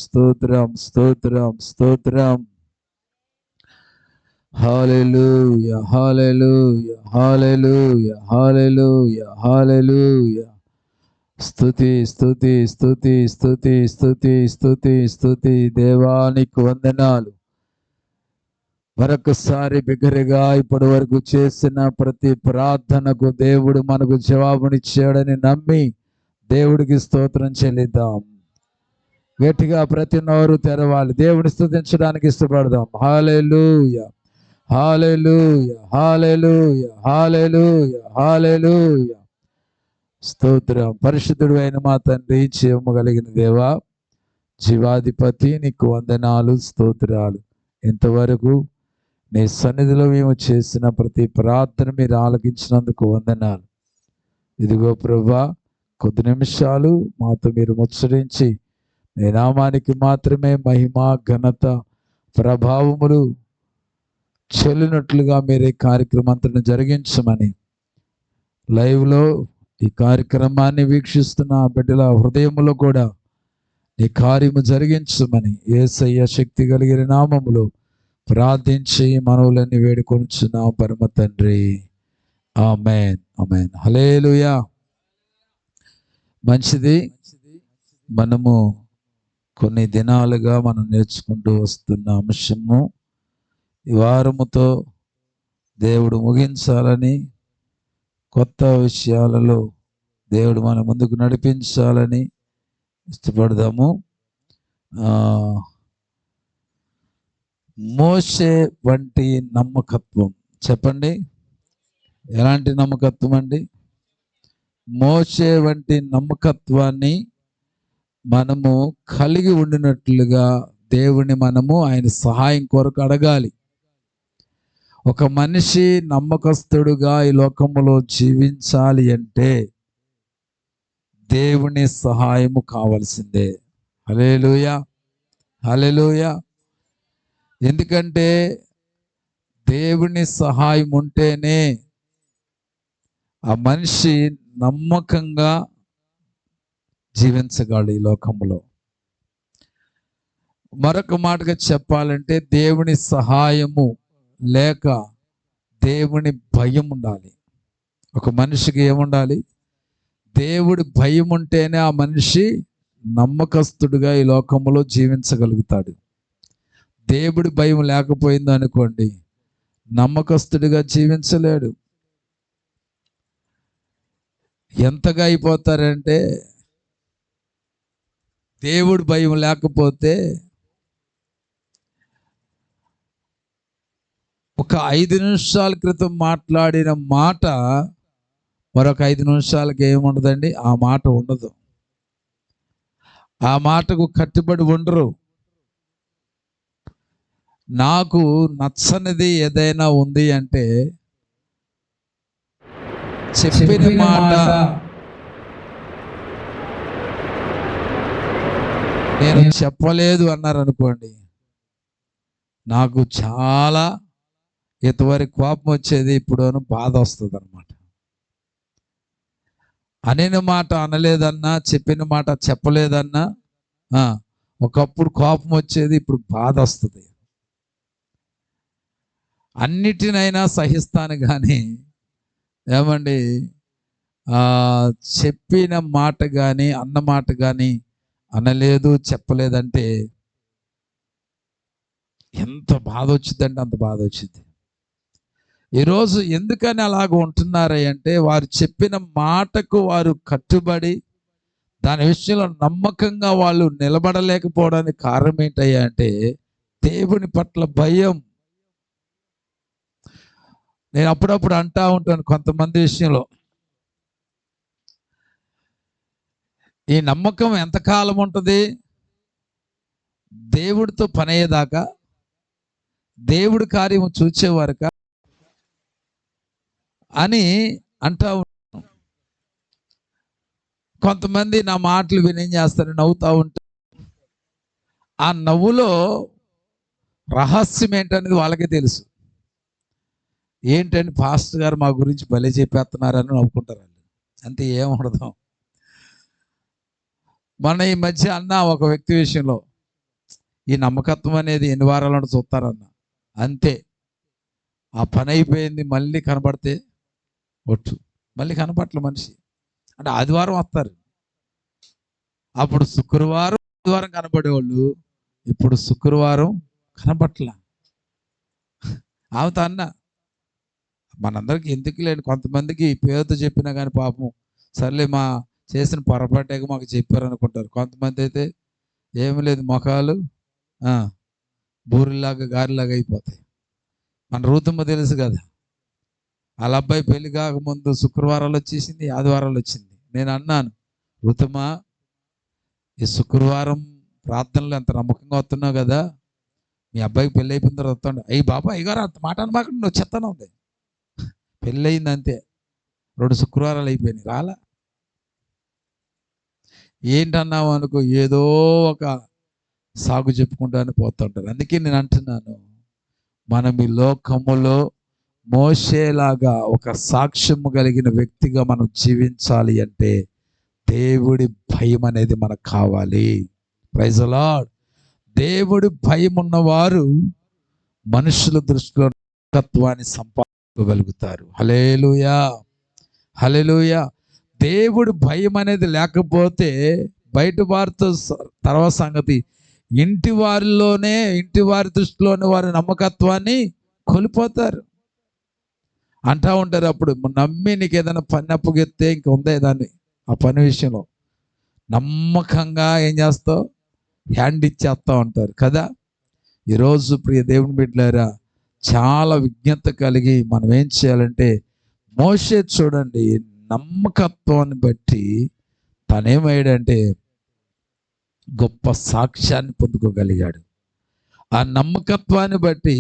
స్తోత్రం స్తోత్రం స్తోత్రం. హల్లెలూయా హల్లెలూయా హల్లెలూయా హల్లెలూయా హల్లెలూయా. స్తుతి స్తుతి స్తుతి స్తుతి స్తుతి స్తుతి స్తుతి. దేవానికి వందనాలు. మరొకసారి బిగ్గరగా ఇప్పటి వరకు చేసిన ప్రతి ప్రార్థనకు దేవుడు మనకు జవాబునిచ్చాడని నమ్మి దేవుడికి స్తోత్రం చెల్లిద్దాం. గట్టిగా ప్రతి నోరు తెరవాలి, దేవుని స్తుతించడానికి ఇష్టపడదాం. హల్లెలూయా హల్లెలూయా హల్లెలూయా హల్లెలూయా హల్లెలూయా. స్తోత్రం. పరిశుద్ధుడు అయిన మా తండ్రి, జీవము కలిగిన దేవా, జీవాధిపతి, నీకు వందనాలు స్తోత్రాలు. ఇంతవరకు నీ సన్నిధిలో మేము చేసిన ప్రతి ప్రార్థన మీరు ఆలకించినందుకు వందనాలు. ఇదిగో ప్రభువా, కొద్ది నిమిషాలు మాతో మీరు ముచ్చరించి నీ నామానికి మాత్రమే మహిమ ఘనత ప్రభావములు చెల్లినట్లుగా మీరే కార్యక్రమంతో జరిగించమని, లైవ్లో ఈ కార్యక్రమాన్ని వీక్షిస్తున్న బిడ్డల హృదయములో కూడా నీ కార్యము జరిగించమని యేసయ్య శక్తి కలిగిన నామములో ప్రార్థించి మనవులన్నీ వేడుకొనుచున్నాం పరమ తండ్రి. ఆమేన్ ఆమేన్. హల్లెలూయా. మంచిది. మనము కొన్ని దినాలుగా మనం నేర్చుకుంటూ వస్తున్న అంశము, ఈ వారముతో దేవుడు ముగించాలని, కొత్త విషయాలలో దేవుడు మన ముందుకు నడిపించాలని ఇష్టపడదాము. మోషే వంటి నమ్మకత్వం. చెప్పండి, ఎలాంటి నమ్మకత్వం అండి? మోషే వంటి నమ్మకత్వాన్ని మనము కలిగి ఉండినట్లుగా దేవుని మనము ఆయన సహాయం కొరకు అడగాలి. ఒక మనిషి నమ్మకస్తుడుగా ఈ లోకములో జీవించాలి అంటే దేవుని సహాయము కావాల్సిందే. హల్లెలూయా హల్లెలూయా. ఎందుకంటే దేవుని సహాయం ఉంటేనే ఆ మనిషి నమ్మకంగా జీవించగలడు ఈ లోకంలో. మరొక మాటగా చెప్పాలంటే దేవుని సహాయము లేక దేవుని భయం ఉండాలి. ఒక మనిషికి ఏముండాలి? దేవుడి భయం ఉంటేనే ఆ మనిషి నమ్మకస్తుడుగా ఈ లోకంలో జీవించగలుగుతాడు. దేవుడి భయం లేకపోయింది అనుకోండి, నమ్మకస్తుడిగా జీవించలేడు. ఎంతగా అయిపోతారంటే, దేవుడి భయం లేకపోతే ఒక 5 నిమిషాల క్రితం మాట్లాడిన మాట మరొక 5 నిమిషాలకి ఏముండదండి, ఆ మాట ఉండదు. ఆ మాటకు కట్టుబడి ఉండరు. నాకు నచ్చనిది ఏదైనా ఉంది అంటే చెప్పిన మాట నేను చెప్పలేదు అన్నారు అనుకోండి, నాకు చాలా ఇంతవరకు కోపం వచ్చేది, ఇప్పుడు బాధ వస్తుంది అనమాట. అనిన మాట అనలేదన్నా, చెప్పిన మాట చెప్పలేదన్నా ఒకప్పుడు కోపం వచ్చేది, ఇప్పుడు బాధ వస్తుంది. అన్నిటినైనా సహిస్తాను కానీ ఏమండి, చెప్పిన మాట కానీ అన్న మాట కానీ అనలేదు చెప్పలేదంటే ఎంత బాధ వచ్చిందంటే అంత బాధ వచ్చింది. ఈరోజు ఎందుకని అలాగ ఉంటున్నారంటే, వారు చెప్పిన మాటకు వారు కట్టుబడి దాని విషయంలో నమ్మకంగా వాళ్ళు నిలబడలేకపోవడానికి కారణం ఏంటయ్యా అంటే దేవుని పట్ల భయం. నేను అప్పుడప్పుడు అంటా ఉంటాను కొంతమంది విషయంలో, ఈ నమ్మకం ఎంతకాలం ఉంటుంది? దేవుడితో పని అయ్యేదాకా, దేవుడి కార్యము చూచేవారుక అని అంటా ఉంటాను. కొంతమంది నా మాటలు వినేం చేస్తారు, నవ్వుతూ ఉంటారు. ఆ నవ్వులో రహస్యం ఏంటనేది వాళ్ళకే తెలుసు. ఏంటంటే పాస్టర్ గారు మా గురించి భలే చెప్పేస్తున్నారని నవ్వుకుంటారు. అంతే, ఏముండదు. మన ఈ మధ్య అన్న ఒక వ్యక్తి విషయంలో ఈ నమ్మకత్వం అనేది ఎన్ని వారాలను చూస్తారన్న, అంతే. ఆ పని అయిపోయింది, మళ్ళీ కనబడితే ఒట్టు, మళ్ళీ కనపట్ల మనిషి. అంటే ఆదివారం వస్తారు, అప్పుడు శుక్రవారం ఆదివారం కనబడేవాళ్ళు, ఇప్పుడు శుక్రవారం కనబట్ల. ఆమెతో అన్న, మనందరికి ఎందుకు లేని, కొంతమందికి పేరుతో చెప్పినా కానీ పాపం సర్లే మా చేసిన పొరపాటుగా మాకు చెప్పారు అనుకుంటారు. కొంతమంది అయితే ఏమి లేదు, మొఖాలు బూరిలాగా గారిలాగా అయిపోతాయి. మన రూతమ్మ తెలుసు కదా, వాళ్ళ అబ్బాయి పెళ్లి కాకముందు శుక్రవారాలు వచ్చేసింది, ఆదివారాలు వచ్చింది. నేను అన్నాను, రూతమ్మ ఈ శుక్రవారం ప్రార్థనలు ఎంత నమ్మకంగా వస్తున్నావు కదా, మీ అబ్బాయికి పెళ్ళి అయిపోయిన తర్వాత వస్తాడు. అయ్యి బాబా అయ్యగారు అంత మాట అనమాకండి, నువ్వు చెత్తనే ఉంది. పెళ్ళి అయింది అంతే, 2 శుక్రవారాలు అయిపోయినాయి, రాలా. ఏంటన్నావు అనుకో, ఏదో ఒక సాగు చెప్పుకుంటానే పోతుంటారు. అందుకే నేను అంటున్నాను, మనం ఈ లోకములో మోషేలాగా ఒక సాక్ష్యము కలిగిన వ్యక్తిగా మనం జీవించాలి అంటే దేవుడి భయం అనేది మనకు కావాలి. Praise the lord. దేవుడి భయం ఉన్నవారు మనుషుల దృష్టిలో నమ్మకత్వాన్ని సంపాదించగలుగుతారు. హల్లెలూయా, హల్లెలూయా. దేవుడి భయం అనేది లేకపోతే బయట వారితో తర్వాత సంగతి, ఇంటి వారి దృష్టిలోనే వారి నమ్మకత్వాన్ని కోల్పోతారు. అంటూ ఉంటారు, అప్పుడు నమ్మి నీకు ఏదైనా పని అప్పగిస్తే ఇంక ఉందే దాన్ని, ఆ పని విషయంలో నమ్మకంగా ఏం చేస్తావు, హ్యాండ్ ఇచ్చేస్తూ ఉంటారు కదా. ఈరోజు ప్రియ దేవుని బిడ్డలారా, చాలా విజ్ఞత కలిగి మనం ఏం చేయాలంటే, మోషే చూడండి నమ్మకత్వాన్ని బట్టి తనేమయ్యాడంటే గొప్ప సాక్ష్యాన్ని పొందుకోగలిగాడు. ఆ నమ్మకత్వాన్ని బట్టి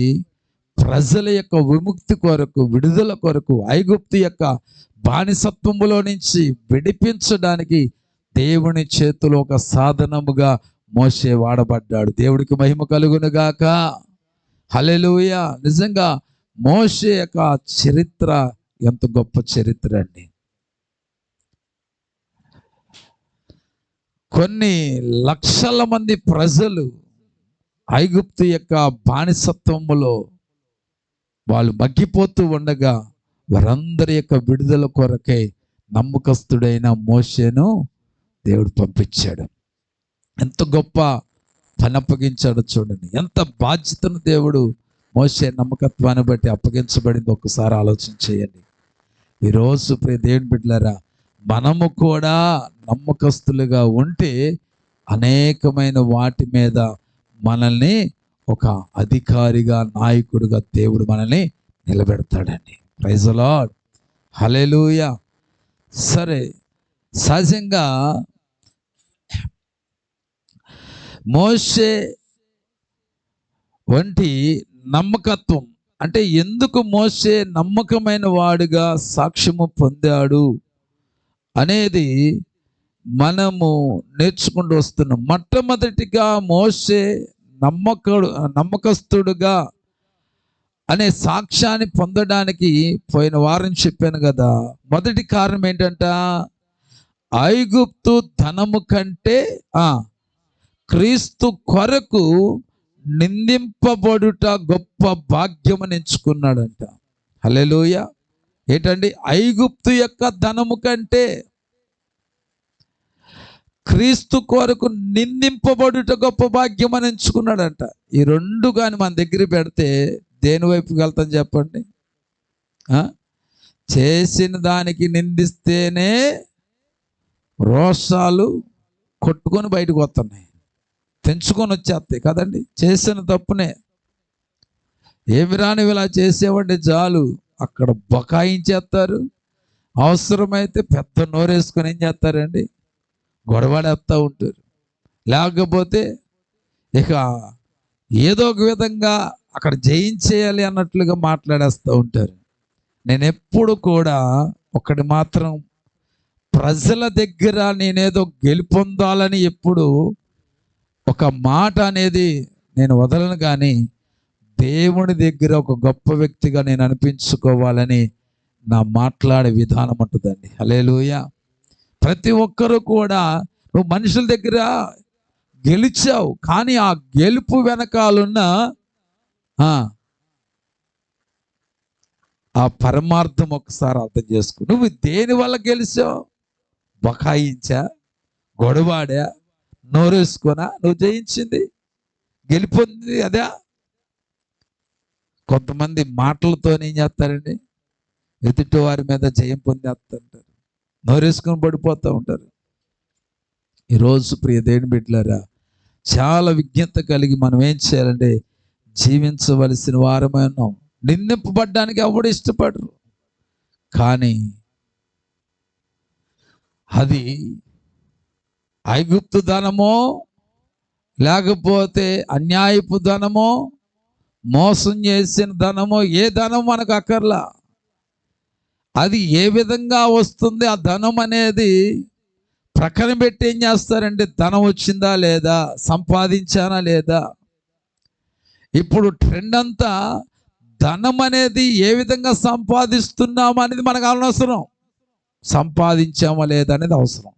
ప్రజల యొక్క విముక్తి కొరకు, విడుదల కొరకు, ఐగుప్తు యొక్క బానిసత్వములో నుంచి విడిపించడానికి దేవుని చేతిలో ఒక సాధనముగా మోషే వాడబడ్డాడు. దేవుడికి మహిమ కలుగును గాక. హల్లెలూయా. నిజంగా మోషే యొక్క చరిత్ర ఎంత గొప్ప చరిత్ర అండి. కొన్ని లక్షల మంది ప్రజలు ఐగుప్తు యొక్క బానిసత్వములో వాళ్ళు మగ్గిపోతూ ఉండగా వారందరి యొక్క విడుదల కొరకై నమ్మకస్తుడైన మోషేను దేవుడు పంపించాడు. ఎంత గొప్ప పని అప్పగించాడో చూడండి. ఎంత బాధ్యతను దేవుడు మోషే నమ్మకత్వాన్ని బట్టి అప్పగించబడింది ఒకసారి ఆలోచన చేయండి. ఈరోజు ప్రియ దేవుని బిడ్డలారా, మనము కూడా నమ్మకస్తులుగా ఉంటే అనేకమైన వాటి మీద మనల్ని ఒక అధికారిగా, నాయకుడిగా దేవుడు మనల్ని నిలబెడతాడండి. Praise the lord. హల్లెలూయా. సరే, సహజంగా మోషే వంటి నమ్మకత్వం అంటే ఎందుకు మోషే నమ్మకమైన వాడుగా సాక్ష్యము పొందాడు అనేది మనము నేర్చుకుంటూ వస్తున్నాం. మొట్టమొదటిగా మోషే నమ్మకస్తుడుగా అనే సాక్ష్యాన్ని పొందడానికి పోయిన వారం చెప్పాను కదా, మొదటి కారణం ఏంటంట, ఐగుప్తు ధనము కంటే క్రీస్తు కొరకు నిందింపబడుట గొప్ప భాగ్యమని ఎంచుకున్నాడంట. హల్లెలూయా. ఏంటండి, ఐగుప్తు యొక్క ధనము కంటే క్రీస్తు కొరకు నిందింపబడుట గొప్ప భాగ్యం అని ఎంచుకున్నాడంట. ఈ రెండు కానీ మన దగ్గర పెడితే దేని వైపుకి వెళ్తాం చెప్పండి? చేసిన దానికి నిందిస్తేనే రోషాలు కొట్టుకొని బయటకు వస్తున్నాయి, తెంచుకొని వచ్చేస్తాయి కదండి. చేసిన తప్పునే ఏమి రాని ఇలా చేసేవాడి చాలు అక్కడ బకాయించేస్తారు. అవసరమైతే పెద్ద నోరేసుకొని ఏం చేస్తారండి, గొడవడేస్తూ ఉంటారు. లేకపోతే ఇక ఏదో ఒక విధంగా అక్కడ జయించేయాలి అన్నట్లుగా మాట్లాడేస్తూ ఉంటారు. నేను ఎప్పుడు కూడా ఒకటి మాత్రం, ప్రజల దగ్గర నేనేదో గెలుపొందాలని ఎప్పుడు ఒక మాట అనేది నేను వదలను, కానీ దేవుని దగ్గర ఒక గొప్ప వ్యక్తిగా నేను అనిపించుకోవాలని నా మాట్లాడే విధానం ఉంటుందండి. హల్లెలూయా. ప్రతి ఒక్కరూ కూడా నువ్వు మనుషుల దగ్గర గెలిచావు, కానీ ఆ గెలుపు వెనకాలన్న ఆ పరమార్థం ఒకసారి అర్థం చేసుకో. నువ్వు దేని వల్ల గెలిచావు? బకాయించా, గొడవాడా, నోరేసుకున్నా నువ్వు జయించింది, గెలిపొంది అదే. కొంతమంది మాటలతో ఏం చేస్తారండి, ఎదుటి వారి మీద జయం పొందేస్తుంటారు, నోరేసుకొని పడిపోతూ ఉంటారు. ఈరోజు ప్రియ దేవుని బిడ్డలారా, చాలా విజ్ఞత కలిగి మనం ఏం చేయాలంటే జీవించవలసిన వారమే ఉన్నాం. నిందింపబడ్డానికి ఎవడు ఇష్టపడరు, కానీ అది ఐగుప్తు ధనమో లేకపోతే అన్యాయపు ధనమో మోసం చేసిన ధనమో, ఏ ధనం మనకు అక్కర్లా. అది ఏ విధంగా వస్తుంది ఆ ధనం అనేది ప్రక్కన పెట్టి ఏం చేస్తారంటే ధనం వచ్చిందా లేదా, సంపాదించానా లేదా. ఇప్పుడు ట్రెండ్ అంతా ధనం అనేది ఏ విధంగా సంపాదిస్తున్నాము అనేది మనకు అనవసరం, సంపాదించామా లేదా అనేది అవసరం.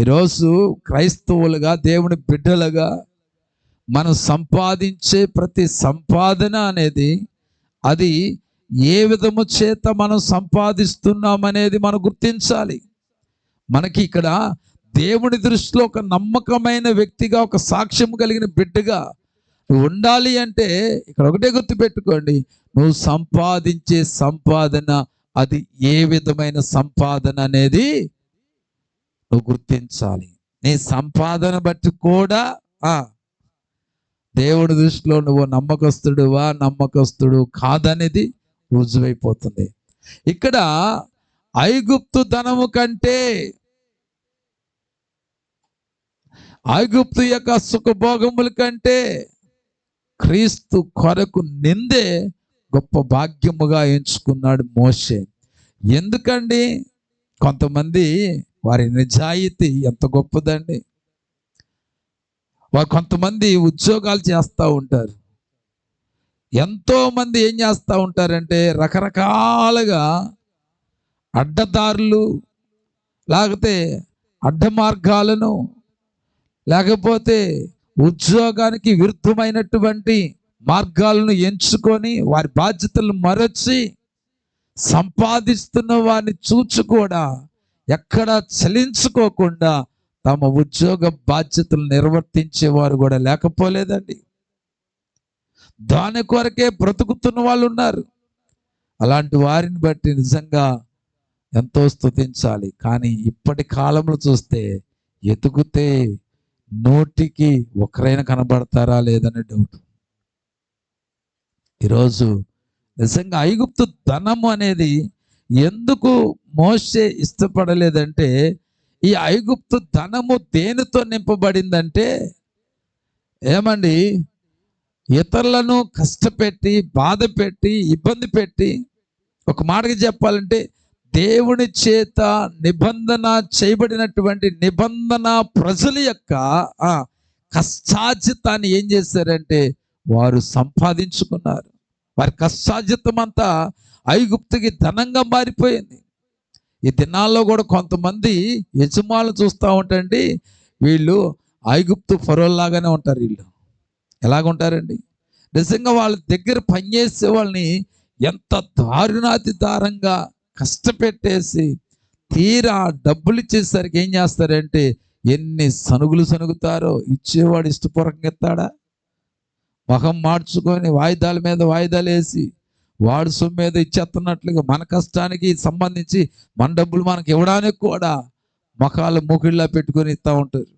ఈరోజు క్రైస్తవులుగా, దేవుని బిడ్డలుగా మనం సంపాదించే ప్రతి సంపాదన అనేది అది ఏ విధము చేత మనం సంపాదిస్తున్నామనేది మనం గుర్తించాలి. మనకి ఇక్కడ దేవుని దృష్టిలో ఒక నమ్మకమైన వ్యక్తిగా, ఒక సాక్ష్యం కలిగిన బిడ్డగా నువ్వు ఉండాలి అంటే ఇక్కడ ఒకటే గుర్తుపెట్టుకోండి, నువ్వు సంపాదించే సంపాదన అది ఏ విధమైన సంపాదన అనేది నువ్వు గుర్తించాలి. నీ సంపాదన బట్టి కూడా దేవుడి దృష్టిలో నువ్వు నమ్మకస్తుడువా, నమ్మకస్తుడు కాదనేది రుజువైపోతుంది. ఇక్కడ ఐగుప్తు ధనము కంటే, ఐగుప్తు యొక్క సుఖభోగముల కంటే క్రీస్తు కొరకు నిందే గొప్ప భాగ్యముగా ఎంచుకున్నాడు మోషే. ఎందుకండి? కొంతమంది వారి నిజాయితీ ఎంత గొప్పదండి. వారు కొంతమంది ఉద్యోగాలు చేస్తూ ఉంటారు. ఎంతోమంది ఏం చేస్తూ ఉంటారంటే రకరకాలుగా అడ్డదారులు, లేకపోతే అడ్డ మార్గాలను, లేకపోతే ఉద్యోగానికి విరుద్ధమైనటువంటి మార్గాలను ఎంచుకొని వారి బాధ్యతలను మరచి సంపాదిస్తున్న వారిని చూచి కూడా ఎక్కడ చలించుకోకుండా తమ ఉద్యోగ బాధ్యతలు నిర్వర్తించేవారు కూడా లేకపోలేదండి. దాని కొరకే బ్రతుకుతున్న వాళ్ళు ఉన్నారు. అలాంటి వారిని బట్టి నిజంగా ఎంతో స్తుతించాలి. కానీ ఇప్పటి కాలంలో చూస్తే ఎతుకుతే నోటికి ఒకరైనా కనబడతారా లేదనే డౌట్. ఈరోజు నిజంగా ఐగుప్తు ధనము అనేది ఎందుకు మోషే ఇష్టపడలేదంటే, ఈ ఐగుప్తు ధనము దేనితో నింపబడిందంటే, ఏమండి, ఇతరులను కష్టపెట్టి, బాధ పెట్టి, ఇబ్బంది పెట్టి, ఒక మాటకి చెప్పాలంటే దేవుని చేత నిబంధన చేయబడినటువంటి నిబంధన ప్రజల యొక్క కష్టార్జితాన్ని ఏం చేశారంటే వారు సంపాదించుకున్నారు. వారి కష్టార్జితం అంతా ఐగుప్తుకి ధనంగా మారిపోయింది. ఈ దినాల్లో కూడా కొంతమంది యజమానులు చూస్తూ ఉంటారండి, వీళ్ళు ఐగుప్తు ఫరోల్లాగానే ఉంటారు. వీళ్ళు ఎలాగుంటారండి? నిజంగా వాళ్ళ దగ్గర పనిచేసే వాళ్ళని ఎంత దారుణాతి దారంగా కష్టపెట్టేసి తీరా డబ్బులు ఇచ్చేసరికి ఏం చేస్తారంటే ఎన్ని సనుగులు సనుగుతారో. ఇచ్చేవాడు ఇష్టపూర్వకంగా ఇస్తాడా? మొహం మార్చుకొని వాయిదాల మీద వాయిదాలు వేసి వాడు సొమ్ము మీద ఇచ్చేస్తున్నట్లుగా మన కష్టానికి సంబంధించి మన డబ్బులు మనకి ఇవ్వడానికి కూడా మొఖాలు మూకిళ్ళ పెట్టుకొని ఇస్తూ ఉంటారు.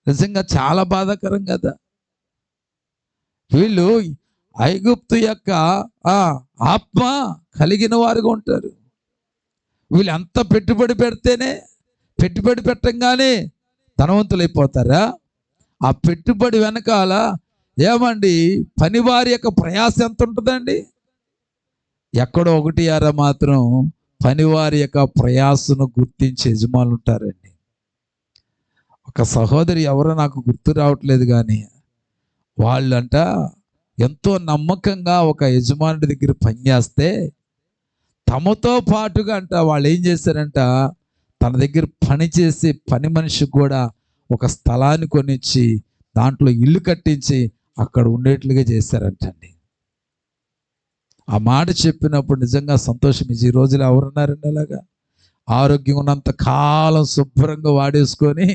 నిజంగా చాలా బాధాకరం కదా. వీళ్ళు ఐగుప్తు యొక్క ఆత్మ కలిగిన వారుగా ఉంటారు. వీళ్ళు ఎంత పెట్టుబడి పెడితేనే, పెట్టుబడి పెట్టంగానే ధనవంతులు అయిపోతారా? ఆ పెట్టుబడి వెనకాల ఏమండి పనివారి యొక్క ప్రయాస ఎంత ఉంటుందండి? ఎక్కడో ఒకటి అరా మాత్రం పనివారి యొక్క ప్రయాసను గుర్తించే యజమానులు ఉంటారండి. ఒక సహోదరి ఎవరో నాకు గుర్తు రావట్లేదు, కానీ వాళ్ళంట ఎంతో నమ్మకంగా ఒక యజమానుడి దగ్గర పనిచేస్తే తమతో పాటుగా అంట వాళ్ళు ఏం చేశారంట, తన దగ్గర పని చేసే పని మనిషికి కూడా ఒక స్థలాన్ని కొనిచ్చి దాంట్లో ఇల్లు కట్టించి అక్కడ ఉండేట్లుగా చేశారంటండి. ఆ మాట చెప్పినప్పుడు నిజంగా సంతోషం. ఈ రోజులు ఎవరున్నారండి అలాగా? ఆరోగ్యం ఉన్నంత కాలం శుభ్రంగా వాడేసుకొని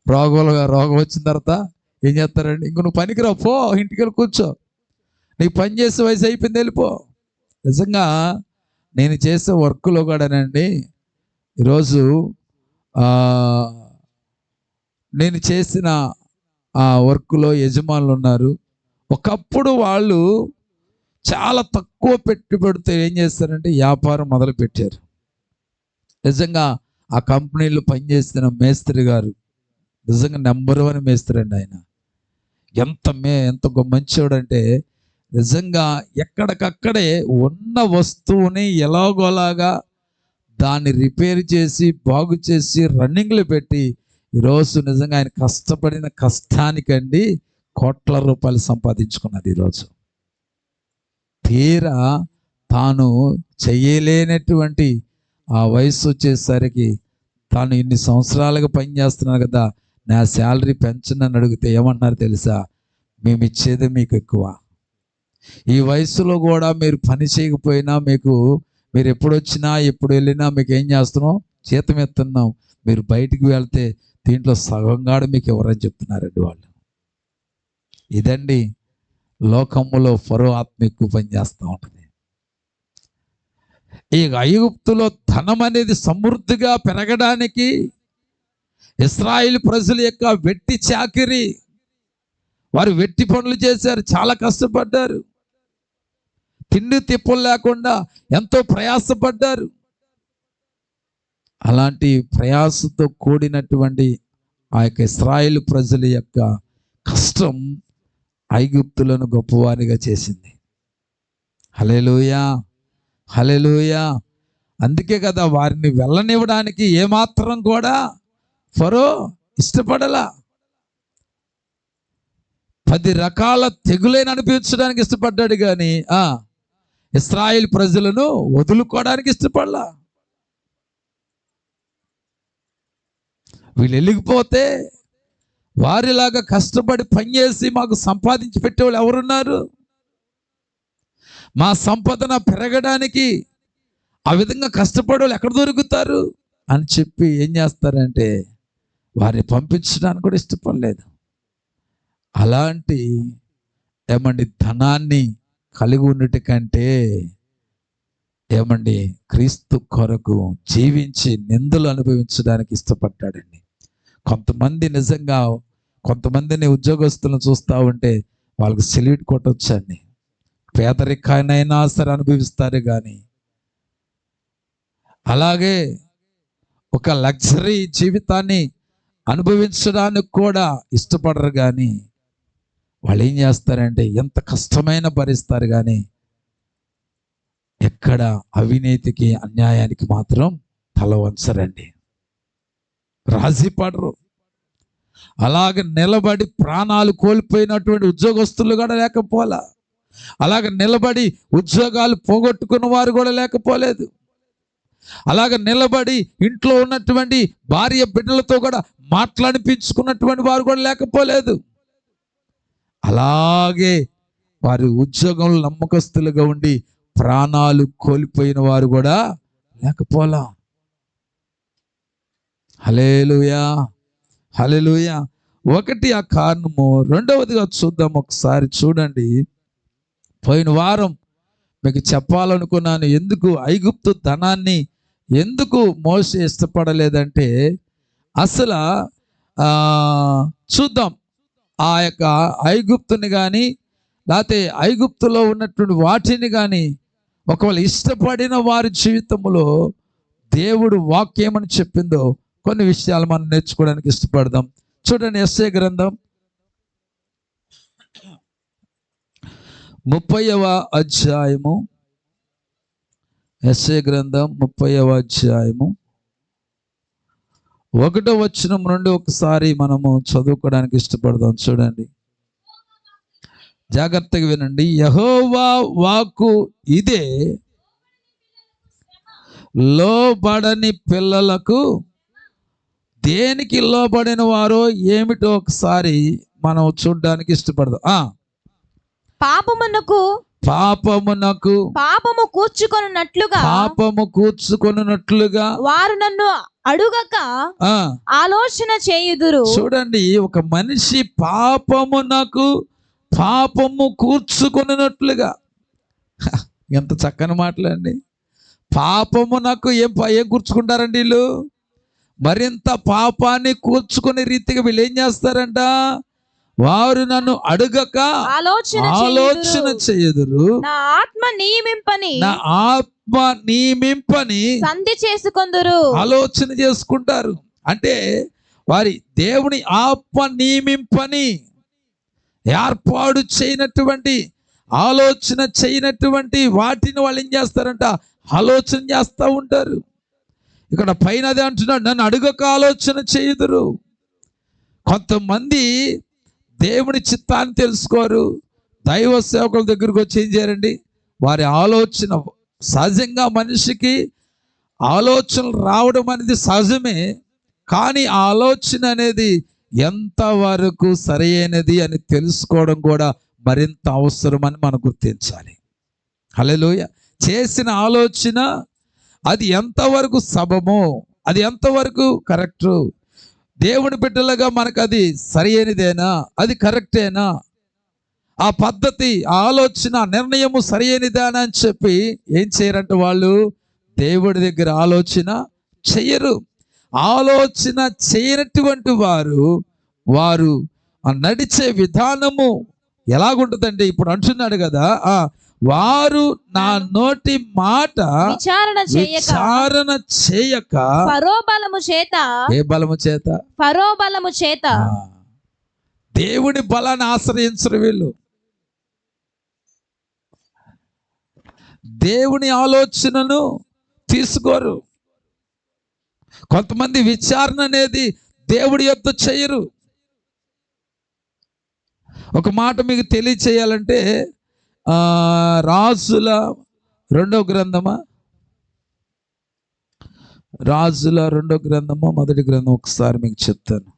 రోగం వచ్చిన తర్వాత ఏం చేస్తారండి? ఇంక నువ్వు పనికిరావు, పో ఇంటికి వెళ్ళి కూర్చో, నీకు పని చేసే వయసు అయిపోయింది, వెళ్ళిపో. నిజంగా నేను చేసే వర్క్లో కూడానండి, ఈరోజు నేను చేసిన ఆ వర్క్లో యజమానులు ఉన్నారు. ఒకప్పుడు వాళ్ళు చాలా తక్కువ పెట్టుబడితో ఏం చేస్తారంటే వ్యాపారం మొదలు పెట్టారు. నిజంగా ఆ కంపెనీలో పనిచేస్తున్న మేస్త్రి గారు నిజంగా నెంబర్ 1 మేస్త్రి అండి. ఆయన ఎంత మంచివాడు అంటే, నిజంగా ఎక్కడికక్కడే ఉన్న వస్తువుని ఎలాగోలాగా దాన్ని రిపేర్ చేసి బాగు చేసి రన్నింగ్లో పెట్టి ఈరోజు నిజంగా ఆయన కష్టపడిన కష్టానికండి కోట్ల రూపాయలు సంపాదించుకున్నది. ఈరోజు తీరా తాను చేయలేనటువంటి ఆ వయసు వచ్చేసరికి తాను ఇన్ని సంవత్సరాలుగా పనిచేస్తున్నాను కదా, నా శాలరీ పెంచండి అని అడిగితే ఏమన్నారు తెలుసా? మేము ఇచ్చేదే మీకు ఎక్కువ. ఈ వయసులో కూడా మీరు పని చేయకపోయినా మీరు ఎప్పుడు వచ్చినా ఎప్పుడు వెళ్ళినా మీకు ఏం చేస్తున్నాం? జీతం ఎత్తున్నాం. మీరు బయటికి వెళ్తే దీంట్లో సగంగా మీకు ఎవరని చెప్తున్నారండి వాళ్ళు. ఇదండి లోకములో ఫరో ఆత్మ ఎక్కువ పనిచేస్తూ ఉంటుంది. ఈ ఐగుప్తులో ధనం అనేది సమృద్ధిగా పెరగడానికి ఇశ్రాయేలు ప్రజల యొక్క వెట్టి చాకిరి, వారు వెట్టి పనులు చేశారు, చాలా కష్టపడ్డారు, తిండి తిప్పలు లేకుండా ఎంతో ప్రయాసపడ్డారు. అలాంటి ప్రయాసతో కూడినటువంటి ఆ యొక్క ఇశ్రాయేలు ప్రజల యొక్క కష్టం ఐగుప్తులను గొప్పవారిగా చేసింది. హల్లెలూయా, హల్లెలూయా. అందుకే కదా వారిని వెళ్ళనివ్వడానికి ఏమాత్రం కూడా ఫరో ఇష్టపడలా. 10 రకాల తెగులైన అనిపించడానికి ఇష్టపడ్డాడు కానీ ఇశ్రాయేలు ప్రజలను వదులుకోవడానికి ఇష్టపడలా. వీళ్ళు వెళ్ళిపోతే వారిలాగా కష్టపడి పనిచేసి మాకు సంపాదించి పెట్టేవాళ్ళు ఎవరున్నారు? మా సంపదన పెరగడానికి ఆ విధంగా కష్టపడే వాళ్ళు ఎక్కడ దొరుకుతారు అని చెప్పి ఏం చేస్తారంటే వారిని పంపించడానికి కూడా ఇష్టపడలేదు. అలాంటి ధనాన్ని కలిగి ఉండట కంటే క్రీస్తు కొరకు జీవించి నిందలు అనుభవించడానికి ఇష్టపడ్డాడండి. కొంతమందిని ఉద్యోగస్తులను చూస్తూ ఉంటే వాళ్ళకి సెల్యూట్ కొట్టొచ్చండి. పేదరికానైనా సరే అనుభవిస్తారు కానీ అలాగే ఒక లగ్జరీ జీవితాన్ని అనుభవించడానికి కూడా ఇష్టపడరు. కానీ వాళ్ళు ఏం చేస్తారంటే ఎంత కష్టమైన భరిస్తారు కానీ ఎక్కడ అవినీతికి అన్యాయానికి మాత్రం తల వంచరండి, రాజీ పడరు. అలాగ నిలబడి ప్రాణాలు కోల్పోయినటువంటి ఉద్యోగస్తులు కూడా లేకపోలా, అలాగ నిలబడి ఉద్యోగాలు పోగొట్టుకున్న వారు కూడా లేకపోలేదు, అలాగ నిలబడి ఇంట్లో ఉన్నటువంటి భార్య బిడ్డలతో కూడా మాట్లాడిపించుకున్నటువంటి వారు కూడా లేకపోలేదు. అలాగే వారి ఉద్యోగంలో నమ్మకస్తులుగా ఉండి ప్రాణాలు కోల్పోయిన వారు కూడా లేకపోలా. హల్లెలూయా, హల్లెలూయా. ఒకటి ఆ కారణము. రెండవదిగా చూద్దాం ఒకసారి. చూడండి, పోయిన వారం మీకు చెప్పాలనుకున్నాను, ఎందుకు ఐగుప్తు ధనాన్ని ఎందుకు మోసే ఇష్టపడలేదంటే అసలు చూద్దాం, ఆ యొక్క ఐగుప్తుని కానీ లేకపోతే ఐగుప్తులో ఉన్నటువంటి వాటిని కానీ ఒకవేళ ఇష్టపడిన వారి జీవితంలో దేవుడు వాక్యమని చెప్పిందో కొన్ని విషయాలు మనం నేర్చుకోవడానికి ఇష్టపడదాం. చూడండి, యెషయా గ్రంథం 30వ అధ్యాయము, యెషయా గ్రంథం 30వ అధ్యాయము 1వ వచనం నుండి ఒకసారి మనము చదువుకోవడానికి ఇష్టపడదాం. చూడండి, జాగ్రత్తగా వినండి. యెహోవా వాక్కు ఇదే, లోబడని పిల్లలకు దేనికి లోబడిన వారో ఏమిటో ఒకసారి మనం చూడడానికి ఇష్టపడదాం. పాపమునకు పాపము కూర్చుకొనున్నట్లుగా వారు నన్ను అడుగక ఆలోచన చేయుదురు. చూడండి, ఒక మనిషి పాపము కూర్చుకొనున్నట్లుగా, ఎంత చక్కని మాటలండి. పాపమునకు ఏం కూర్చుకుంటారండి వీళ్ళు? మరింత పాపాన్ని కూర్చుకునే రీతిగా వీళ్ళు ఏం చేస్తారంట? వారు నన్ను అడుగక ఆలోచన చేయుదురు. నా ఆత్మ నియమింపని సంధి చేసుకొందురు. ఆలోచన చేసుకుంటారు అంటే వారి దేవుని ఆత్మ నియమింపని ఏర్పాటు చేయనటువంటి, ఆలోచన చేయనటువంటి వాటిని వాళ్ళు ఏం చేస్తారంట? ఆలోచన చేస్తూ ఉంటారు. ఇక్కడ పైన అదే అంటున్నాడు, నన్ను అడుగక ఆలోచన చేయుదురు. కొంతమంది దేవుని చిత్తాన్ని తెలుసుకోరు. దైవ సేవకుల దగ్గరకు వచ్చి ఏం చేయారండి? వారి ఆలోచన, సహజంగా మనిషికి ఆలోచనలు రావడం అనేది సహజమే, కానీ ఆ ఆలోచన అనేది ఎంతవరకు సరైనది అని తెలుసుకోవడం కూడా మరింత అవసరమని మనం గుర్తించాలి. హల్లెలూయా. చేసిన ఆలోచన అది ఎంతవరకు సబమో, అది ఎంతవరకు కరెక్టు, దేవుని బిడ్డలుగా మనకు అది సరైనదేనా, అది కరెక్టేనా, ఆ పద్ధతి, ఆ ఆలోచన, నిర్ణయము సరైనదేనా అని చెప్పి ఏం చేయరంటే వాళ్ళు దేవుడి దగ్గర ఆలోచన చెయ్యరు. ఆలోచన చేయనటువంటి వారు నడిచే విధానము ఎలాగుంటుందంటే, ఇప్పుడు అంటున్నాడు కదా, వారు నా నోటి మాట విచారణ చేయక ఫరో బలము చేత, ఏ బలము చేత? ఫరో బలము చేత, దేవుని బలాన్ని ఆశ్రయించరు వీళ్ళు. దేవుని ఆలోచనను తీసుకోరు. కొంతమంది విచారణ అనేది దేవుడి యొద్ద చేయరు. ఒక మాట మీకు తెలియచేయాలంటే, రాజుల 2వ గ్రంథమా, రాజుల 2వ గ్రంథమా, మొదటి గ్రంథం ఒకసారి మీకు చెప్తాను.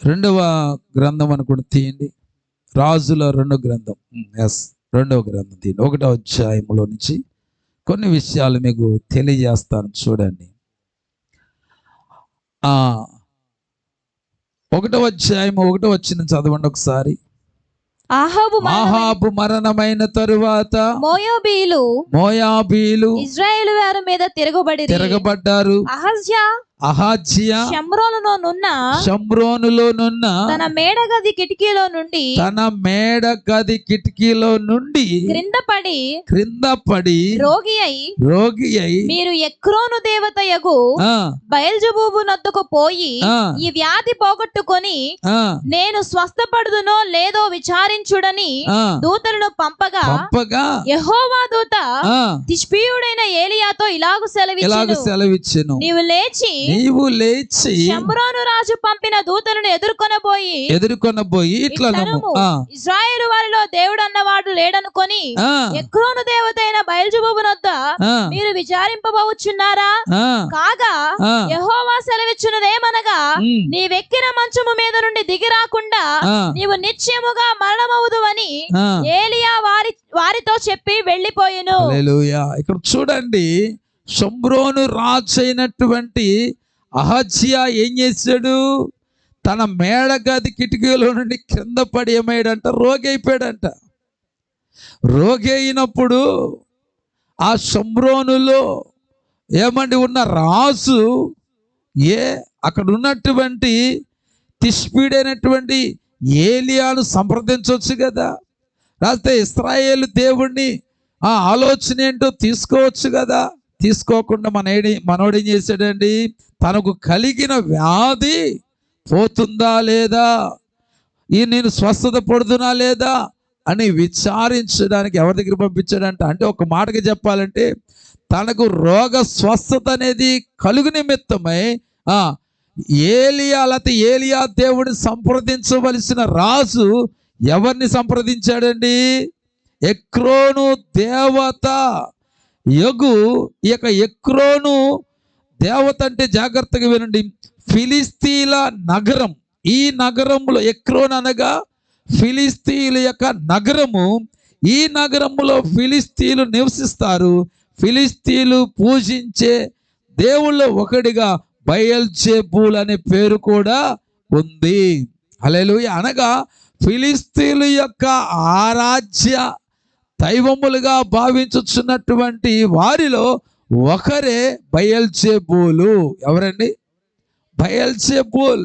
రెండవ గ్రంథం అనుకుంటే తీయండి. రాజుల 2వ గ్రంథం, 2వ గ్రంథం తీయండి. 1వ అధ్యాయంలో నుంచి కొన్ని విషయాలు మీకు తెలియజేస్తాను, చూడండి. 1వ అధ్యాయం 1వ వచనం చదవండి ఒకసారి. ఆహాబు మరణమైన తరువాత మోయాబీలు ఇశ్రాయేలు వారి మీద తిరగబడ్డారు. అహజ్యా షమ్రోనులోనున్న తన మేడగది కిటికీలో నుండి క్రింద పడి రోగి అయి మీరు ఎక్రోను దేవతయగు బయల్జెబూబు నొద్దకు పోయి ఈ వ్యాధి పోగొట్టుకొని నేను స్వస్థపడుదునో లేదో విచారించుడని దూతలను పంపగా యెహోవా దూత తిష్బీయుడైన ఏలియాతో ఇలాగు సెలవిచ్చెను, నీవు లేచి షమ్రోను రాజు పంపిన దూతలను ఎదుర్కొనబోయి ఇట్లా ఇశ్రాయేలు వారిలో దేవుడు అన్నవాడు లేడనుకొని ఎక్రోను దేవత అయిన బయల్జెబూబు నొద్ద మీరు విచారింపబోచున్నారా? కాగా యెహోవా సెలవిచ్చున్నదేమనగా, నీవెక్కిన మంచము మీద నుండి దిగి రాకుండా నీవు నిశ్చయముగా మరణమవుదువని ఏలియా వారితో చెప్పి వెళ్ళిపోయెను. హల్లెలూయా. ఇక్కడ చూడండి, షమ్రోను రాజు అయినటువంటి అహజ్యా ఏం చేశాడు? తన మేడగది కిటికీలో నుండి క్రింద పడి ఏమయ్యాడంట? రోగి అయిపోయాడంట. రోగి అయినప్పుడు ఆ షమ్రోనులో ఉన్న రాజు అక్కడ ఉన్నటువంటి తిష్బీడైనటువంటి ఏలియాను సంప్రదించవచ్చు కదా, రాస్తే ఇశ్రాయేలు దేవుణ్ణి ఆ ఆలోచన ఏంటో తీసుకోవచ్చు కదా. తీసుకోకుండా మనోడేం చేశాడండి? తనకు కలిగిన వ్యాధి పోతుందా లేదా, నేను స్వస్థత పడుతున్నా లేదా అని విచారించడానికి ఎవరి దగ్గర పంపించాడంట? అంటే ఒక మాటకి చెప్పాలంటే, తనకు రోగ స్వస్థత అనేది కలుగు నిమిత్తమై ఏలియా లేకపోతే ఏలియా దేవుడిని సంప్రదించవలసిన రాజు ఎవరిని సంప్రదించాడండి? ఎక్రోను దేవత యగు. ఈ యొక్క ఎక్రోను దేవత అంటే జాగ్రత్తగా వినండి, ఫిలిస్తీన్ల నగరం. ఈ నగరంలో ఎక్రోన్ అనగా ఫిలిస్తీన్ల యొక్క నగరము. ఈ నగరములో ఫిలిస్తీన్లు నివసిస్తారు. ఫిలిస్తీన్లు పూజించే దేవుళ్ళ ఒకటిగా బయల్జెబూల్ అనే పేరు కూడా ఉంది. హల్లెలూయా. అనగా ఫిలిస్తీన్ల యొక్క ఆరాధ్య దైవములుగా భావించుచున్నటువంటి వారిలో ఒకరే బయల్జెబూలు. ఎవరండి? బయల్జెబూల్,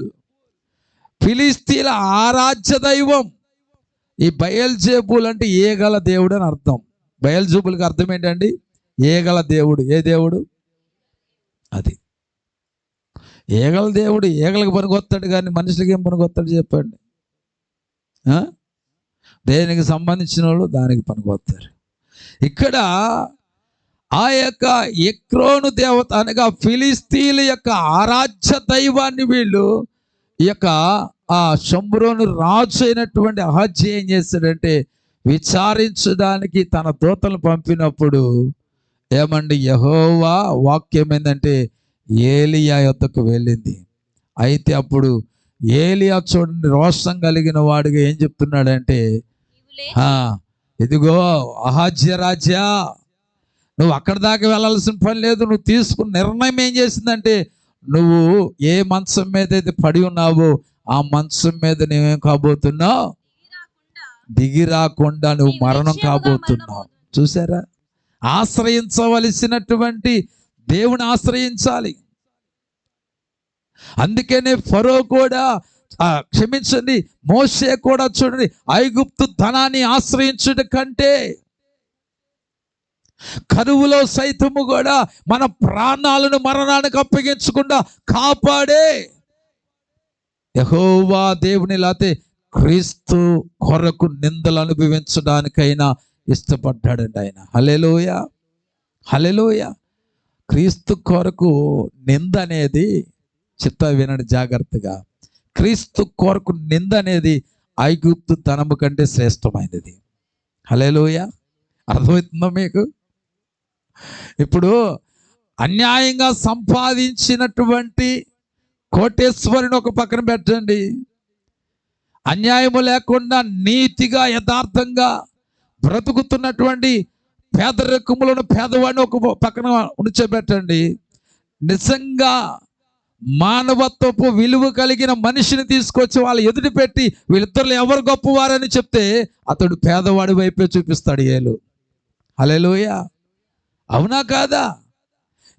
ఫిలిస్తీన్ల ఆరాధ్య దైవం. ఈ బయల్జెబూల్ అంటే ఏగల దేవుడు అని అర్థం. బయల్జెబూల్కి అర్థం ఏంటండి? ఏగల దేవుడు. ఏ దేవుడు అది? ఏగల దేవుడు ఏగలకు పనికొస్తాడు కానీ మనుషులకి ఏం పనికొస్తాడు చెప్పండి? దేనికి సంబంధించిన వాళ్ళు దానికి పనికొస్తారు. ఇక్కడ ఆ యొక్క ఎక్రోను దేవత అనగా ఫిలిస్తీన్ల యొక్క ఆరాధ్య దైవాన్ని వీళ్ళు ఈ యొక్క ఆ షోమ్రోను రాజు అయినటువంటి అహజ్యా ఏం చేస్తాడంటే విచారించడానికి తన దూతలను పంపినప్పుడు ఏమండి, యెహోవా వాక్యం ఏంటంటే ఏలియా యొద్దకు వెళ్ళింది. అయితే అప్పుడు ఏలియా చూడండి రోషం కలిగిన వాడిగా ఏం చెప్తున్నాడంటే, ఇదిగో అహజ్యా రాజా, నువ్వు అక్కడ దాకా వెళ్ళాల్సిన పని లేదు. నువ్వు తీసుకున్న నిర్ణయం ఏం చేసిందంటే, నువ్వు ఏ మంచం మీద అయితే పడి ఉన్నావో ఆ మంచం మీద నువ్వేం కాబోతున్నావు? దిగి రాకుండా నువ్వు మరణం కాబోతున్నావు. చూసారా? ఆశ్రయించవలసినటువంటి దేవుని ఆశ్రయించాలి. అందుకనే ఫరో కూడా క్షమించండి, మోషే కూడా చూడండి, ఐగుప్తు ధనాన్ని ఆశ్రయించుట కంటే కరువులో సైతము కూడా మన ప్రాణాలను మరణానికి అప్పగించకుండా కాపాడే యెహోవా దేవుని లేతే క్రీస్తు కొరకు నిందలు అనుభవించడానికైనా ఇష్టపడ్డాడండి ఆయన. హల్లెలూయా, హల్లెలూయా. క్రీస్తు కొరకు నింద అనేది, చిత్త వినండి జాగ్రత్తగా, క్రీస్తు కొరకు నింద అనేది ఐగుప్తు ధనము కంటే శ్రేష్టమైనది. హల్లెలూయా. అర్థమవుతుందా మీకు? ఇప్పుడు అన్యాయంగా సంపాదించినటువంటి కోటేశ్వరుని ఒక పక్కన పెట్టండి, అన్యాయము లేకుండా నీతిగా యథార్థంగా బ్రతుకుతున్నటువంటి పేదరికములను పేదవాడిని ఒక పక్కన ఉంచబెట్టండి. నిజంగా మానవత్వపు విలువ కలిగిన మనిషిని తీసుకొచ్చి వాళ్ళు ఎదుటి పెట్టి వీళ్ళిద్దరు ఎవరు గొప్పవారని చెప్తే అతడు పేదవాడి వైపే చూపిస్తాడు ఏలు. హల్లెలూయా. అవునా కాదా?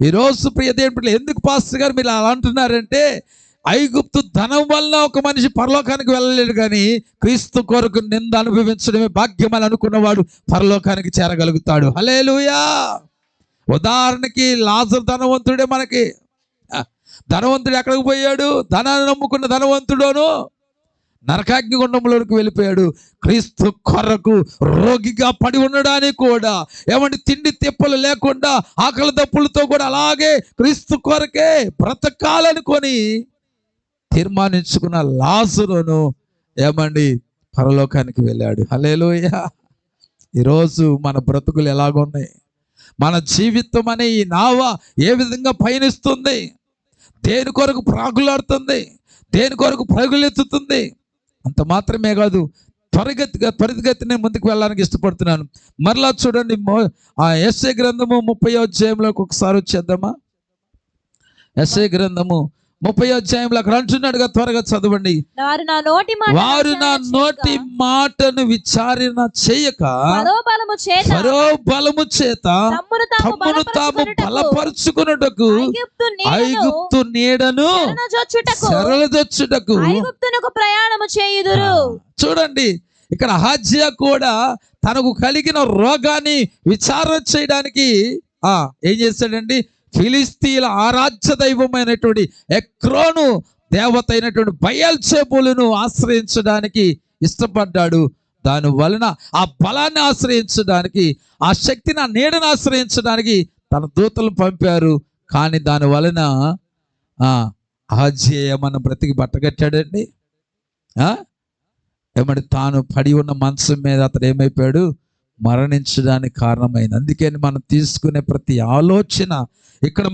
ఈరోజు ప్రియ దేవుడు, ఎందుకు పాస్టర్ గారు మీరు అలా అంటున్నారంటే, ఐగుప్తు ధనం వల్ల ఒక మనిషి పరలోకానికి వెళ్ళలేడు, కానీ క్రీస్తు కొరకు నింద అనుభవించడమే భాగ్యం అని అనుకున్నవాడు పరలోకానికి చేరగలుగుతాడు. హల్లెలూయా. ఉదాహరణకి లాజరు ధనవంతుడే. మనకి ధనవంతుడు ఎక్కడికి పోయాడు? ధనాన్ని నమ్ముకున్న ధనవంతుడును నరకాగ్ని గుండంలోకి వెళ్ళిపోయాడు. క్రీస్తు కొరకు రోగిగా పడి ఉండడానికి కూడా, ఏమంటే తిండి తిప్పలు లేకుండా ఆకలి దప్పులతో కూడా అలాగే క్రీస్తు కొరకే బ్రతకాలనుకొని తీర్మానించుకున్న లాజరును ఏమండి పరలోకానికి వెళ్ళాడు. హల్లెలూయా. ఈరోజు మన బ్రతుకులు ఎలాగున్నాయి? మన జీవితం అనే ఈ నావ ఏ విధంగా పయనిస్తుంది? దేని కొరకు ప్రాగులాడుతుంది? దేని కొరకు పరుగులెత్తుతుంది? అంత మాత్రమే కాదు, త్వరితగతిని ముందుకు వెళ్ళడానికి ఇష్టపడుతున్నాను. మరలా చూడండి, యెషయా గ్రంథము 30వ అధ్యాయంలోకి ఒకసారి వచ్చేద్దామా? యెషయా గ్రంథము 30వ అధ్యాయంలో అక్కడ అంటున్నాడుగా, త్వరగా చదవండి. వారు నా నోటి మాటను విచారణ చేయక ఫరో బలము చేత తమ్మును తాము బలపరుచుకున్నటకు ఐగుప్తు నీడను శరణుజొచ్చుటకు ప్రయాణము చేయుదురు. చూడండి, ఇక్కడ అహజ్యా కూడా తనకు కలిగిన రోగాన్ని విచారణ చేయడానికి ఏం చేశాడండి? ఫిలిస్తీన్ల ఆరాధ్య దైవమైనటువంటి ఎక్రోను దేవత అయినటువంటి బయల్జెబూలును ఆశ్రయించడానికి ఇష్టపడ్డాడు. దాని వలన ఆ బలాన్ని ఆశ్రయించడానికి, ఆ శక్తిని, ఆ నీడను ఆశ్రయించడానికి తన దూతలు పంపారు. కానీ దాని వలన అహజ్యా ఏమన్నా బ్రతికి బట్టగట్టాడండి? ఏమంటే తాను పడి ఉన్న మంచం మీద అతడు ఏమైపోయాడు? మరణించడానికి కారణమైంది. అందుకని మనం తీసుకునే ప్రతి ఆలోచన ఇక్కడ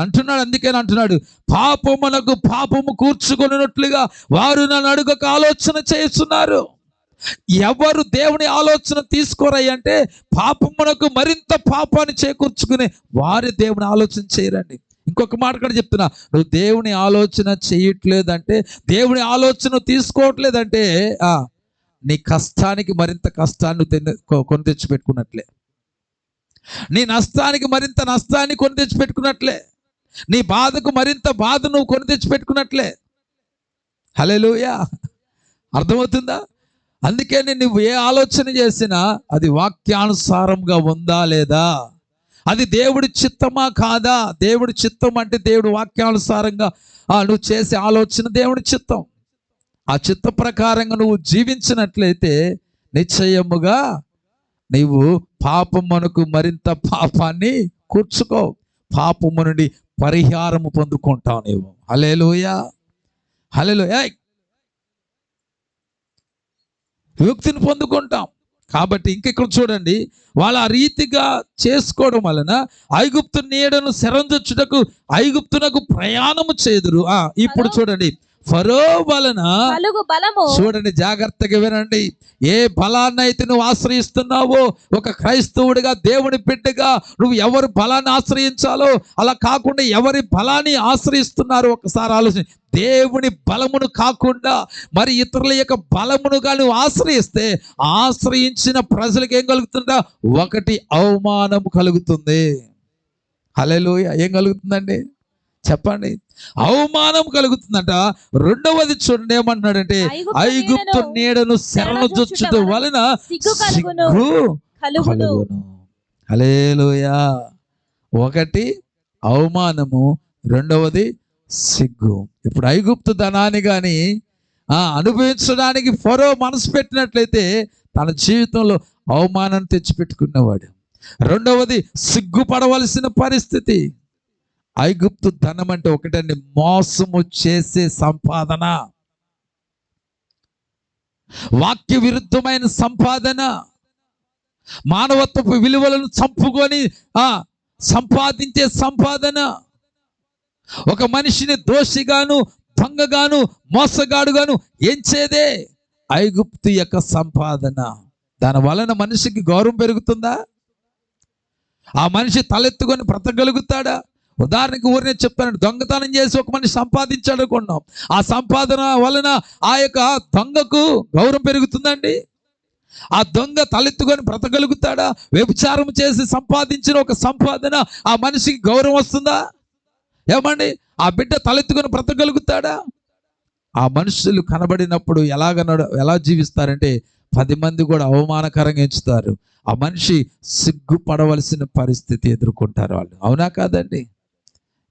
అంటున్నాడు, అందుకని అంటున్నాడు, పాపమునకు పాపము కూర్చుకొనినట్లుగా వారు నన్ను అడుగక ఆలోచన చేస్తున్నారు. ఎవరు దేవుని ఆలోచన తీసుకోరయ్యంటే పాపమునకు మరింత పాపాన్ని చేకూర్చుకునే వారి దేవుని ఆలోచన చేయరండి. ఇంకొక మాట కూడా చెప్తున్నా, నువ్వు దేవుని ఆలోచన చేయట్లేదంటే, దేవుని ఆలోచన తీసుకోవట్లేదంటే నీ కష్టానికి మరింత కష్టాన్ని కొని తెచ్చిపెట్టుకున్నట్లే, నీ నష్టానికి మరింత నష్టాన్ని కొని తెచ్చిపెట్టుకున్నట్లే, నీ బాధకు మరింత బాధ నువ్వు కొని తెచ్చిపెట్టుకున్నట్లే. హల్లెలూయా, అర్థమవుతుందా? అందుకని నువ్వు ఏ ఆలోచన చేసినా అది వాక్యానుసారంగా ఉందా లేదా, అది దేవుడి చిత్తమా కాదా. దేవుడి చిత్తం అంటే దేవుడి వాక్యానుసారంగా నువ్వు చేసే ఆలోచన దేవుడి చిత్తం. ఆ చిత్త ప్రకారంగా నువ్వు జీవించినట్లయితే నిశ్చయముగా నీవు పాపమునకు మరింత పాపాన్ని కూర్చుకో, పాపము నుండి పరిహారము పొందుకుంటావు నీవు. హల్లెలూయా, హల్లెలూయా, విముక్తిని పొందుకుంటాం. కాబట్టి ఇంకెక్కడ చూడండి, వాళ్ళ ఆ రీతిగా చేసుకోవడం వలన ఐగుప్తు నీడను శరణొచ్చుటకు ఐగుప్తునకు ప్రయాణము చేదురు. ఇప్పుడు చూడండి, ఫరో వలన కలుగు బలము. చూడండి, జాగ్రత్తగా వినండి. ఏ బలాన్ని అయితే నువ్వు ఆశ్రయిస్తున్నావో, ఒక క్రైస్తవుడిగా దేవుని బిడ్డగా నువ్వు ఎవరి బలాన్ని ఆశ్రయించాలో అలా కాకుండా ఎవరి బలాన్ని ఆశ్రయిస్తున్నారో ఒకసారి ఆలోచన. దేవుని బలమును కాకుండా మరి ఇతరుల యొక్క బలమునుగా నువ్వు ఆశ్రయిస్తే ఆశ్రయించిన ప్రజలకు ఏం కలుగుతుందా? ఒకటి, అవమానం కలుగుతుంది. హల్లెలూయా, ఏం కలుగుతుందండి చెప్పండి? అవమానం కలుగుతుందట. రెండవది చూడండి ఏమంటున్నాడంటే, ఐగుప్తు నీడను శరణొచ్చుట వలన సిగ్గు కలుగును. హల్లెలూయా. ఒకటి అవమానము, రెండవది సిగ్గు. ఇప్పుడు ఐగుప్తు ధనాన్ని కానీ అనుభవించడానికి ఫరో మనసు పెట్టినట్లయితే తన జీవితంలో అవమానాన్ని తెచ్చిపెట్టుకునేవాడు. రెండవది సిగ్గుపడవలసిన పరిస్థితి. ఐగుప్తు ధనం అంటే ఒకటండి, మోసము చేసే సంపాదన, వాక్య విరుద్ధమైన సంపాదన, మానవత్వపు విలువలను చంపుకొని సంపాదించే సంపాదన, ఒక మనిషిని దోషిగాను దొంగగాను మోసగాడుగాను ఎంచేదే ఐగుప్తు యొక్క సంపాదన. దాని వలన మనిషికి గౌరవం పెరుగుతుందా? ఆ మనిషి తలెత్తుకొని బ్రతకగలుగుతాడా? ఉదాహరణకి ఊరినే చెప్తాను, దొంగతనం చేసి ఒక మనిషి సంపాదించాడు అనుకున్నాం, ఆ సంపాదన వలన ఆ యొక్క దొంగకు గౌరవం పెరుగుతుందండి? ఆ దొంగ తలెత్తుకొని బ్రతకగలుగుతాడా? వ్యభిచారం చేసి సంపాదించిన ఒక సంపాదన ఆ మనిషికి గౌరవం వస్తుందా? ఏమండి, ఆ బిడ్డ తలెత్తుకొని బ్రతకగలుగుతాడా? ఆ మనుషులు కనబడినప్పుడు ఎలా జీవిస్తారంటే 10 మంది కూడా అవమానకరంగా ఎంచుతారు. ఆ మనిషి సిగ్గుపడవలసిన పరిస్థితి ఎదుర్కొంటారు వాళ్ళు. అవునా కాదండి?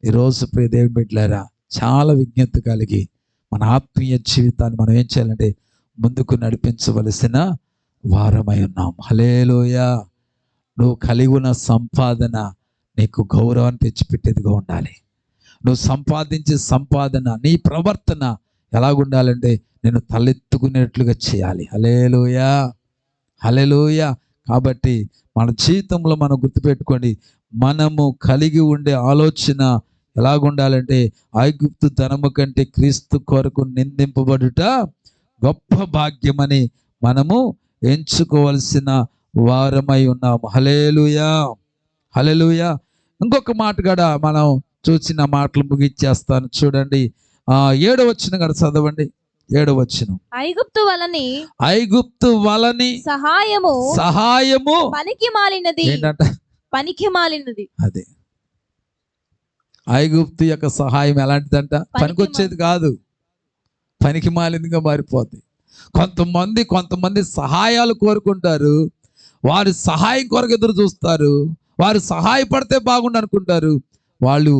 ఈరోజు ప్రియ దేవుని బిడ్డలారా, చాలా విజ్ఞత కలిగి మన ఆత్మీయ జీవితాన్ని మనం ఏం చేయాలంటే ముందుకు నడిపించవలసిన వారమై ఉన్నాం. హల్లెలూయా. నువ్వు కలిగి ఉన్న సంపాదన నీకు గౌరవాన్ని తెచ్చిపెట్టేదిగా ఉండాలి. నువ్వు సంపాదించే సంపాదన, నీ ప్రవర్తన ఎలాగుండాలంటే నేను తలెత్తుకునేట్లుగా చేయాలి. హల్లెలూయా, హల్లెలూయా. కాబట్టి మన జీవితంలో మనం గుర్తుపెట్టుకోండి, మనము కలిగి ఉండే ఆలోచన ఎలాగుండాలంటే ఐగుప్తు ధనము కంటే క్రీస్తు కొరకు నిందింపబడుట గొప్ప భాగ్యమని మనము ఎంచుకోవలసిన వారమై ఉన్నాము. హల్లెలూయా, హల్లెలూయా. ఇంకొక మాట కూడా మనం చూసిన మాటలు ముగిచ్చేస్తాను. చూడండి, 7వ వచనం కూడా చదవండి. 7వ వచనం, ఐగుప్తు వలని సహాయము పనికి మాలినది. ఏంటంట? పనికి మాలినది. అదే ఐగుప్తు యొక్క సహాయం ఎలాంటిదంట? పనికొచ్చేది కాదు, పనికి మాలినదిగా మారిపోతుంది. కొంతమంది సహాయాలు కోరుకుంటారు, వారి సహాయం కొరకు ఎదురు చూస్తారు, వారు సహాయపడితే బాగుండు అనుకుంటారు. వాళ్ళు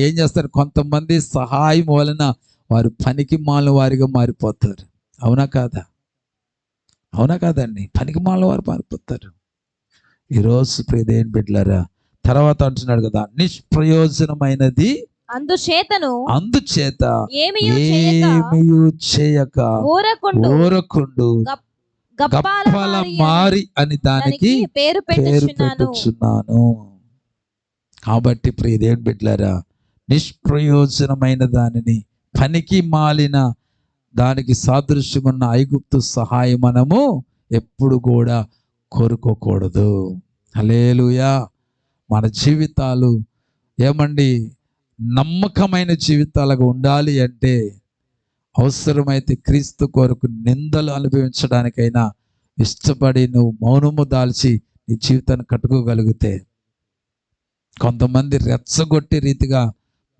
ఏం చేస్తారు? కొంతమంది సహాయం వలన వారు పనికి మాలిన వారిగా మారిపోతారు. అవునా కాదా? అవునా కాదండి? పనికి మాలిన వారు మారిపోతారు. ఈరోజు ప్రియ దేవుని బిడ్డలారా, తర్వాత అంటున్నాడు కదా, నిష్ప్రయోజనమైనది అందుచేత ఏమియు చేయక ఏమియు చేయక ఊరకుండు గప్పల మారి అని దానికి పేరు పేరు పెట్టుచున్నాను. పెట్టుచున్నాను. కాబట్టి ప్రియ దేవుని బిడ్డలారా, నిష్ప్రయోజనమైన దానిని, పనికి మాలిన దానికి సాదృశ్యమున్న ఐగుప్తు సహాయం మనము ఎప్పుడు కూడా కోరుకోకూడదు. హల్లెలూయా. మన జీవితాలు ఏమండి నమ్మకమైన జీవితాలుగా ఉండాలి అంటే అవసరమైతే క్రీస్తు కొరకు నిందలు అనుభవించడానికైనా ఇష్టపడి నువ్వు మౌనము దాల్చి నీ జీవితాన్ని కట్టుకోగలిగితే, కొంతమంది రెచ్చగొట్టే రీతిగా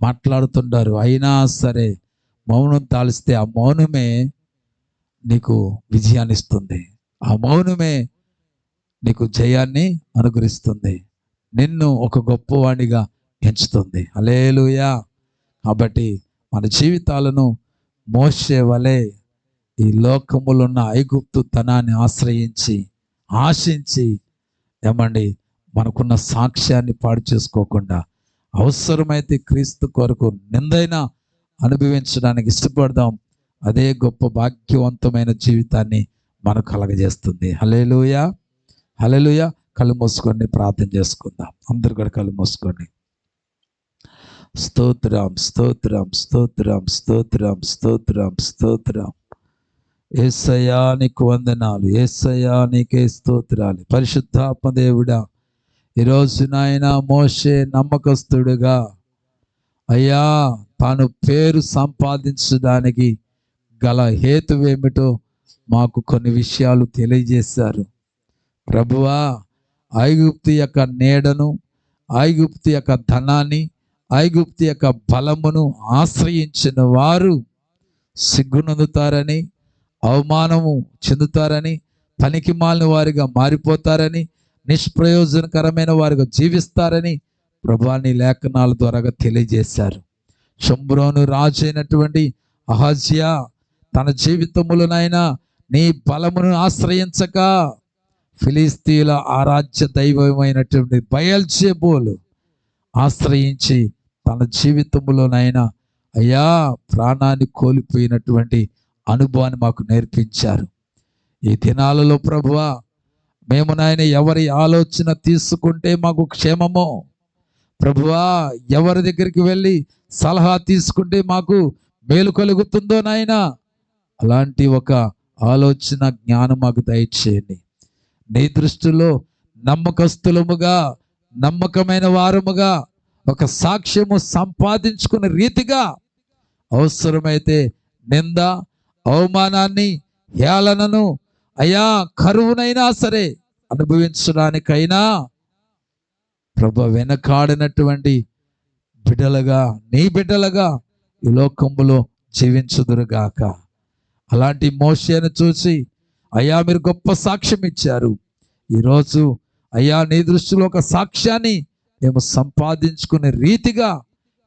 మాట్లాడుతుంటారు, అయినా సరే మౌనం తాళిస్తే ఆ మౌనమే నీకు విజయాన్ని ఇస్తుంది. ఆ మౌనమే నీకు జయాన్ని అనుగ్రహిస్తుంది, నిన్ను ఒక గొప్పవాడిగా ఎంచుతుంది. హల్లెలూయా. కాబట్టి మన జీవితాలను మోషే వలె ఈ లోకములో ఉన్న ఐగుప్తు తనాన్ని ఆశించి ఏమండి మనకున్న సాక్ష్యాన్ని పాడు చేసుకోకుండా అవసరమైతే క్రీస్తు కొరకు నిందైనా అనుభవించడానికి ఇష్టపడదాం. అదే గొప్ప భాగ్యవంతమైన జీవితాన్ని మనకు కలగజేస్తుంది. హల్లెలూయా. హల్లెలూయా. కళ్ళు మూసుకొని ప్రార్థన చేసుకుందాం. అందరు కూడా కళ్ళు మూసుకొని. స్తోత్రం స్తోత్రం స్తోత్రం స్తోత్రం స్తోత్రం స్తోత్రం. యేసయ్యా నీకు వందనాలు, యేసయ్యా నీకే స్తోత్రాలు. పరిశుద్ధాత్మ దేవుడా, ఈరోజు నాయన మోషే నమ్మకస్తుడుగా అయ్యా తాను పేరు సంపాదించడానికి గల హేతువేమిటో మాకు కొన్ని విషయాలు తెలియజేశారు. ప్రభువా, ఐగుప్తు యొక్క నీడను, ఐగుప్తు యొక్క ధనాన్ని, ఐగుప్తు యొక్క బలమును ఆశ్రయించిన వారు సిగ్గునందుతారని, అవమానము చెందుతారని, పనికి మాలిన వారిగా మారిపోతారని, నిష్ప్రయోజనకరమైన వారిగా జీవిస్తారని ప్రభువా నీ లేఖనాల ద్వారా తెలియజేశారు. షోమ్రోను రాజు అయినటువంటి అహజ్యా తన జీవితములోనైనా నీ బలమును ఆశ్రయించక ఫిలిస్తీయుల ఆరాధ్య దైవమైనటువంటి బయల్జెబూలు ఆశ్రయించి తన జీవితంలోనైనా అయ్యా ప్రాణాన్ని కోల్పోయినటువంటి అనుభవాన్ని మాకు నేర్పించారు. ఈ దినాలలో ప్రభువా మేము నాయన ఎవరి ఆలోచన తీసుకుంటే మాకు క్షేమమో, ప్రభువా ఎవరి దగ్గరికి వెళ్ళి సలహా తీసుకుంటే మాకు మేలు కలుగుతుందో నాయన, అలాంటి ఒక ఆలోచన జ్ఞానం మాకు దయచేయండి. నీ దృష్టిలో నమ్మకస్తులముగా, నమ్మకమైన వారముగా ఒక సాక్ష్యము సంపాదించుకునే రీతిగా అవసరమైతే నింద, అవమానాన్ని, హేళనను అయ్యా కరువునైనా సరే అనుభవించడానికైనా ప్రభు వెనకాడినటువంటి బిడ్డలుగా, నీ బిడ్డలుగా ఈ లోకములో జీవించుదురుగాక. అలాంటి మోషేను చూసి అయ్యా మీరు గొప్ప సాక్ష్యం ఇచ్చారు. ఈరోజు అయ్యా నీ దృష్టిలో ఒక సాక్ష్యాన్ని మేము సంపాదించుకునే రీతిగా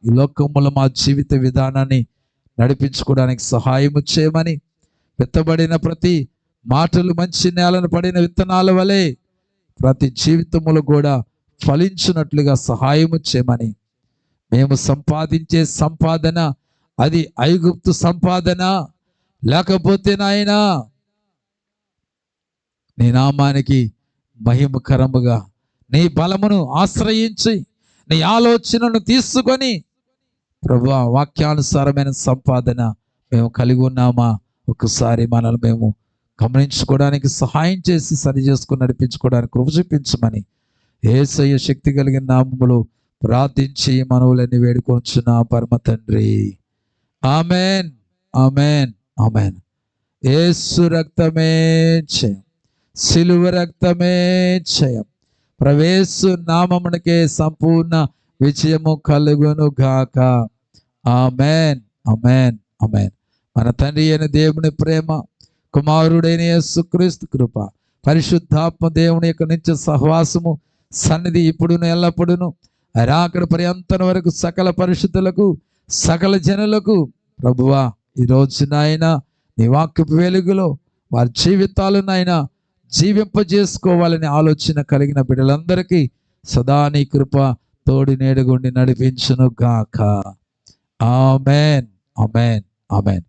ఈ లోకములో మా జీవిత విధానాన్ని నడిపించుకోవడానికి సహాయం చేయమని, విత్తబడిన ప్రతి మాటలు మంచి నేలను పడిన విత్తనాల వలె ప్రతి జీవితములో కూడా ఫలించినట్లుగా సహాయం చేయమని, మేము సంపాదించే సంపాదన అది ఐగుప్తు సంపాదన లేకపోతే నాయనా నీ నామానికి మహిమకరముగా నీ బలమును ఆశ్రయించి నీ ఆలోచనను తీసుకొని ప్రభువా వాక్యానుసారమైన సంపాదన మేము కలిగి ఉన్నామా ఒకసారి మనల్ని మేము గమనించుకోవడానికి సహాయం చేసి సరి చేసుకుని నడిపించుకోవడానికి కృప చూపించమని యేసయ్య శక్తి కలిగిన నామములో ప్రార్థించి మనవులన్నీ వేడుకొంచున్నా పరమ తండ్రి. Amen, amen, amen. యేసు రక్తమే జయం, సిలువ రక్తమే జయం. ప్రవేశు నామమునకే సంపూర్ణ విజయము కలుగును గాక. Amen, amen, amen. మన తండ్రి అయిన దేవుని ప్రేమ, కుమారుడైన యేసుక్రీస్తు కృప, పరిశుద్ధాత్మ దేవుని యొక్క నిత్య సహవాసము సన్నిధి ఇప్పుడును ఎల్లప్పుడును రాకడ పర్యంతం వరకు సకల పరిశుద్ధులకు సకల జనులకు ప్రభువా ఈ రోజు నాయన నీ వాక్యపు వెలుగులో వారి జీవితాలనైనా జీవింపజేసుకోవాలని ఆలోచన కలిగిన బిడ్డలందరికీ సదా నీ కృప తోడి నేడుగుండి నడిపించును గాక. ఆమేన్ ఆమేన్ ఆమేన్.